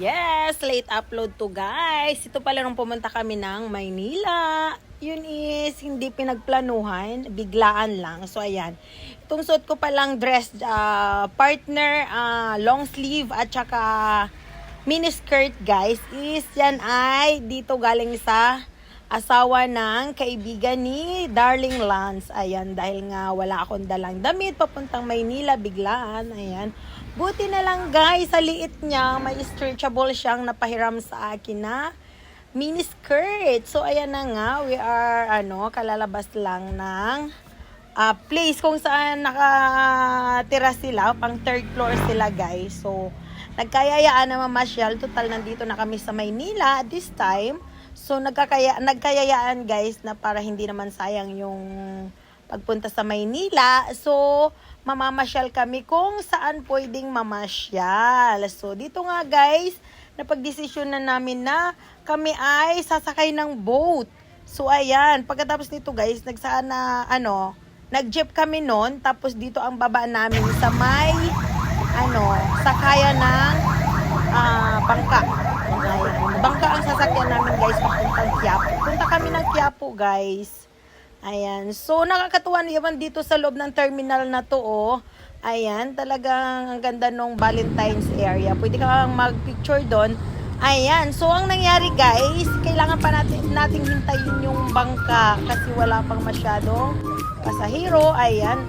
Yes, late upload to guys. Ito pala nung pumunta kami ng Maynila. Yun is hindi pinagplanuhan, biglaan lang. So ayan, itong suot ko palang dress, partner, long sleeve at saka mini skirt guys, is yan ay dito galing sa asawa ng kaibigan ni Darling Lance. Ayan, dahil nga wala akong dalang damit papuntang Maynila, biglaan. Ayan. Buti na lang guys, sa liit niya, may stretchable siyang napahiram sa akin na mini skirt. So ayan na nga, we are kalalabas lang ng place kung saan nakatira sila, pang third floor sila guys. So nagkayayaan na mamasyal, total nandito na kami sa Maynila at this time. So nagkayayaan guys na para hindi naman sayang yung pagpunta sa Maynila. So mamamasyal kami kung saan pwedeng mamasyal. So dito nga guys, napagdesisyon na namin na kami ay sasakay ng boat. So ayan, pagkatapos nito guys, nag-jeep kami noon, tapos dito ang baba namin sa may sakayan ng bangka. Ayan. Bangka ang sasakyan namin guys papuntang Quiapo. Punta kami ng Quiapo guys. Ayan. So nakakatuwa naman dito sa loob ng terminal na to oh. Ayan, talagang ang ganda nung Valentine's area. Pwede kang mag-picture doon. Ayan. So ang nangyari guys, kailangan pa nating hintayin yung bangka kasi wala pang masyadong pasahero. Ayan.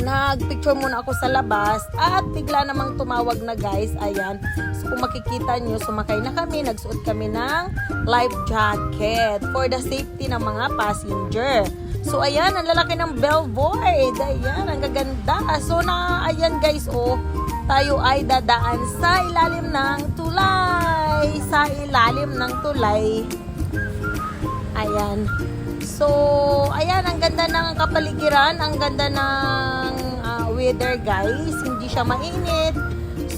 Nag-picture muna ako sa labas at bigla namang tumawag na guys. Ayan. So kung makikita nyo, sumakay na kami. Nagsuot kami ng life jacket for the safety ng mga passenger. So ayan, ang lalaki ng bellboard. Ayan, ang gaganda. So ayan guys, oh, tayo ay dadaan sa ilalim ng tulay. Sa ilalim ng tulay. Ayan. So, ayan, ang ganda ng kapaligiran, ang ganda ng weather guys, hindi siya mainit.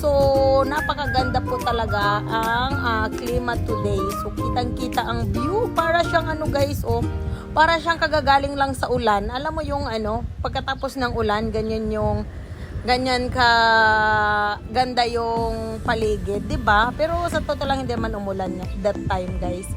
So, napakaganda po talaga ang klima today. So, kitang-kita ang view, para siyang guys, oh, para siyang kagagaling lang sa ulan. Alam mo yung pagkatapos ng ulan, ganyan ka ganda yung paligid, 'di ba? Pero sa totoo lang hindi man umulan that time, guys.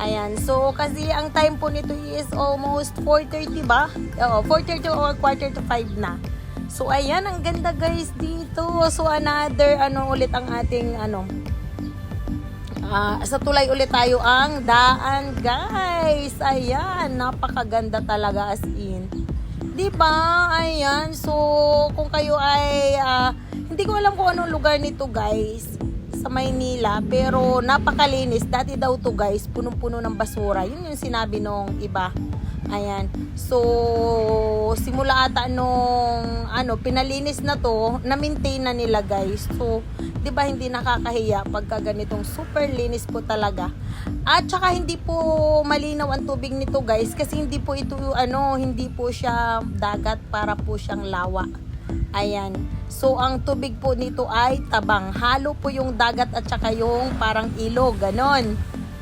Ayan, so kasi ang time po nito is almost 4:30 ba? Oo, 4:30 or quarter to 5 na. So ayan, ang ganda guys dito. So another ulit ang ating sa tulay ulit tayo ang daan guys. Ayan, napakaganda talaga as in. 'Di ba? Ayan, so kung kayo ay hindi ko alam kung anong lugar nito guys sa Maynila, pero napakalinis. Dati daw to guys, punong-puno ng basura. Yun yung sinabi nung iba. Ayan. So, simula ata nung pinalinis na to, na-maintain na nila guys. So, 'di ba hindi nakakahiya pagka ganitong super linis po talaga. At saka hindi po malinaw ang tubig nito guys kasi hindi po ito hindi po siya dagat, para po siyang lawa. Ayan. So, ang tubig po nito ay tabang. Halo po yung dagat at saka yung parang ilog. Ganon.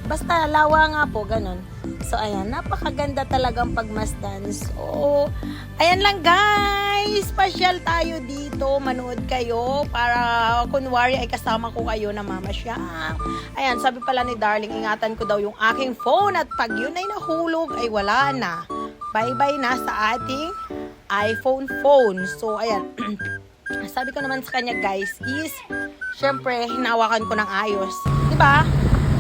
Basta lawa nga po. Ganon. So, ayan. Napakaganda talagang pagmasdan. So, ayan lang guys. Pasyal tayo dito. Manood kayo para kunwari ay kasama ko kayo na mamasyal. Ayan. Sabi pala ni Darling, ingatan ko daw yung aking phone at pag yun ay nahulog ay wala na. Bye-bye na sa ating iPhone phone. So, ayan. Sabi ko naman sa kanya guys is, syempre, hinawakan ko ng ayos. Diba?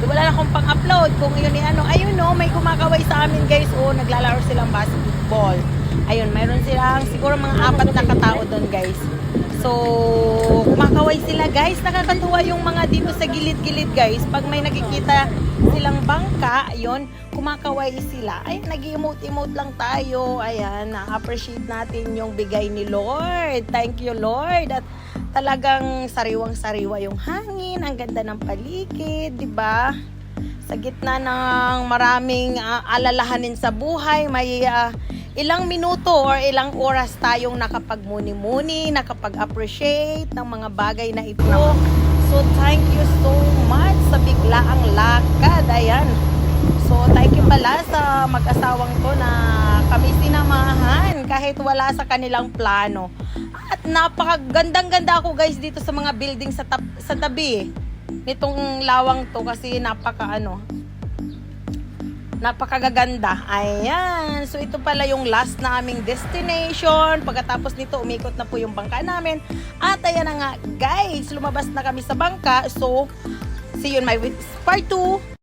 Wala na akong pang-upload. Kung yun ayun may kumakaway sa amin guys. Naglalaro silang basketball. Ayun, mayroon silang siguro mga 4 na katao doon guys. So, kumakaway sila guys. Nakakantuwa yung mga dito sa gilid-gilid guys. Pag may nakikita silang bangka, ayun, kumakaway sila. Ay, nag-emote-emote lang tayo. Ayan, na-appreciate natin yung bigay ni Lord. Thank you, Lord. At talagang sariwang-sariwa yung hangin. Ang ganda ng paligid, di ba? Sa gitna ng maraming alalahanin sa buhay, may ilang minuto or ilang oras tayong nakapagmuni-muni, nakapag-appreciate ng mga bagay na ito. So, thank you so much sa biglaang lakad. Ayan. So, thank you pala sa mag-asawang to na kami sinamahan kahit wala sa kanilang plano. At napakagandang-ganda ako guys dito sa mga building sa tabi. nitong lawang to kasi napakagaganda. Ayan. So, ito pala yung last na aming destination. Pagkatapos nito, umikot na po yung bangka namin. At ayan na nga, guys. Lumabas na kami sa bangka. So, see you in my part 2.